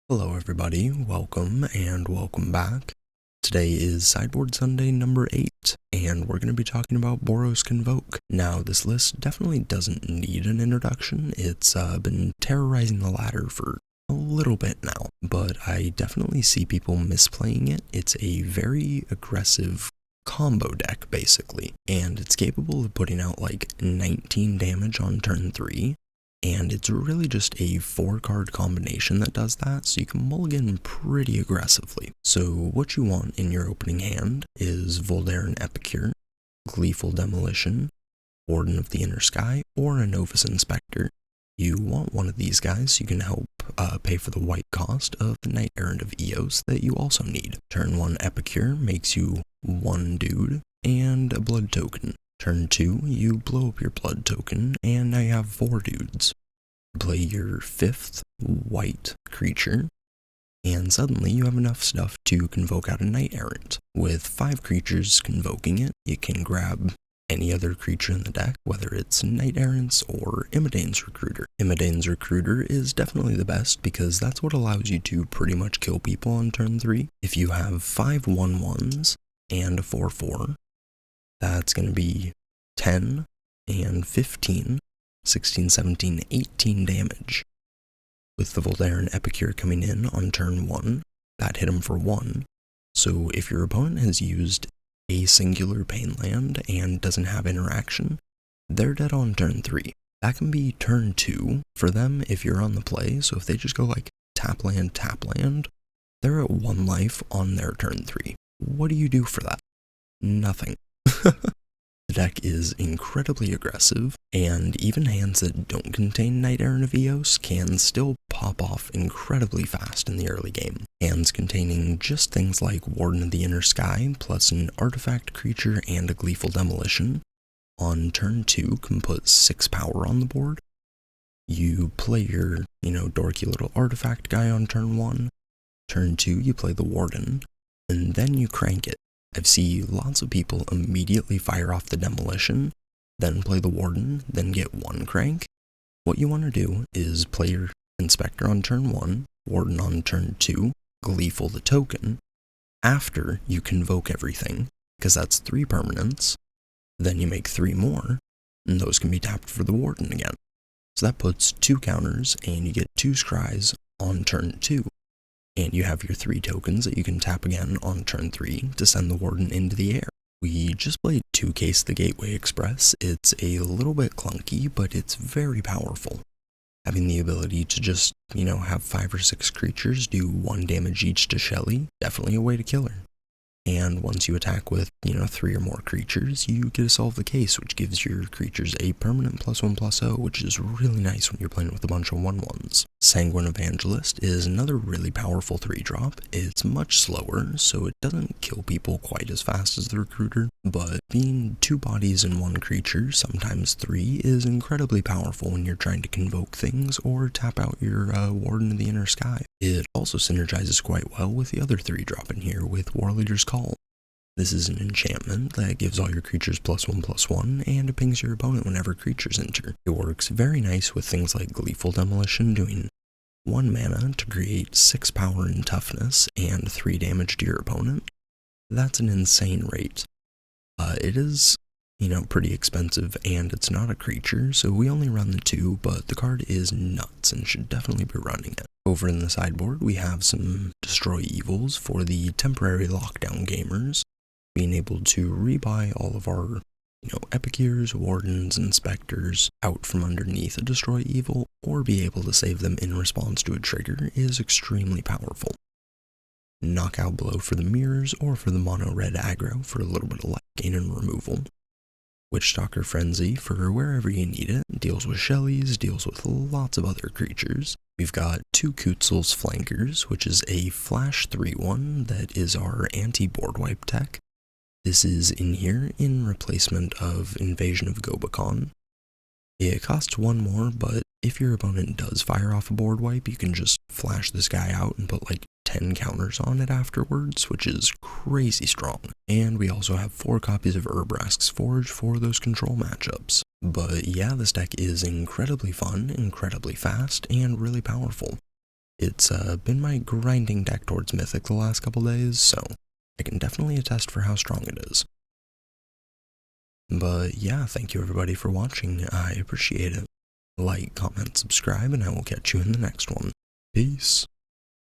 Hello everybody, welcome and welcome back. Today is Sideboard Sunday number 8, and we're going to be talking about Boros Convoke. Now, this list definitely doesn't need an introduction. It's been terrorizing the ladder for a little bit now, but I definitely see people misplaying it. It's a very aggressive combo deck, basically, and it's capable of putting out like 19 damage on turn 3. And it's really just a 4-card combination that does that, so you can mulligan pretty aggressively. So what you want in your opening hand is Voldaren Epicure, Gleeful Demolition, Warden of the Inner Sky, or a Novus Inspector. You want one of these guys so you can help pay for the white cost of the Knight Errant of Eos that you also need. Turn 1 Epicure makes you 1 dude and a blood token. Turn 2, you blow up your blood token, and now you have 4 dudes. Play your 5th white creature, and suddenly you have enough stuff to convoke out a Knight Errant. With 5 creatures convoking it, you can grab any other creature in the deck, whether it's Knight Errants or Imidane's Recruiter. Imidane's Recruiter is definitely the best because that's what allows you to pretty much kill people on turn 3. If you have 5 1/1s and a 4/4, that's going to be 10 and 15, 16, 17, 18 damage. With the Voldaren Epicure coming in on turn 1, that hit him for 1. So if your opponent has used a singular pain land and doesn't have interaction, they're dead on turn 3. That can be turn 2 for them if you're on the play, so if they just go like tap land, they're at 1 life on their turn 3. What do you do for that? Nothing. The deck is incredibly aggressive, and even hands that don't contain Knight Errant of Eos can still pop off incredibly fast in the early game. Hands containing just things like Warden of the Inner Sky, plus an artifact creature and a Gleeful Demolition, on turn 2 can put 6 power on the board. You play your, dorky little artifact guy on turn 1. Turn 2, you play the Warden, and then you crank it. I've seen lots of people immediately fire off the Demolition, then play the Warden, then get 1 crank. What you want to do is play your Inspector on turn 1, Warden on turn 2, Gleeful the token, after you convoke everything, because that's 3 permanents, then you make 3 more, and those can be tapped for the Warden again. So that puts 2 counters, and you get 2 scries on turn 2. And you have your 3 tokens that you can tap again on turn 3 to send the Warden into the air. We just played 2 Case the Gateway Express. It's a little bit clunky, but it's very powerful. Having the ability to just, have 5 or 6 creatures do 1 damage each to Shelly, definitely a way to kill her. And once you attack with, 3 or more creatures, you get to solve the case, which gives your creatures a permanent +1/+0, which is really nice when you're playing with a bunch of 1/1s. Sanguine Evangelist is another really powerful 3-drop. It's much slower, so it doesn't kill people quite as fast as the Recruiter, but being 2 bodies in 1 creature, sometimes 3, is incredibly powerful when you're trying to convoke things or tap out your Warden of the Inner Sky. It also synergizes quite well with the other 3-drop in here with Warleader's Call. This is an enchantment that gives all your creatures +1/+1, and it pings your opponent whenever creatures enter. It works very nice with things like Gleeful Demolition, doing 1 mana to create 6 power and toughness, and 3 damage to your opponent. That's an insane rate. It is, pretty expensive, and it's not a creature, so we only run the 2, but the card is nuts and should definitely be running it. Over in the sideboard, we have some Destroy Evils for the temporary lockdown gamers, being able to rebuy all of our, Epicures, Wardens, Inspectors out from underneath a Destroy Evil, or be able to save them in response to a trigger is extremely powerful. Knockout Blow for the mirrors, or for the mono red aggro for a little bit of life gain and removal. Witchstalker Frenzy for wherever you need it, deals with Shellys, deals with lots of other creatures. We've got 2 Kutzel's Flankers, which is a flash 3/1 that is our anti-board wipe tech. This is in here in replacement of Invasion of Gobakon. It costs 1 more, but if your opponent does fire off a board wipe, you can just flash this guy out and put like 10 counters on it afterwards, which is crazy strong. And we also have 4 copies of Urbrask's Forge for those control matchups. But yeah, this deck is incredibly fun, incredibly fast, and really powerful. It's been my grinding deck towards Mythic the last couple days, so I can definitely attest for how strong it is. But yeah, thank you everybody for watching, I appreciate it. Like, comment, subscribe, and I will catch you in the next one. Peace.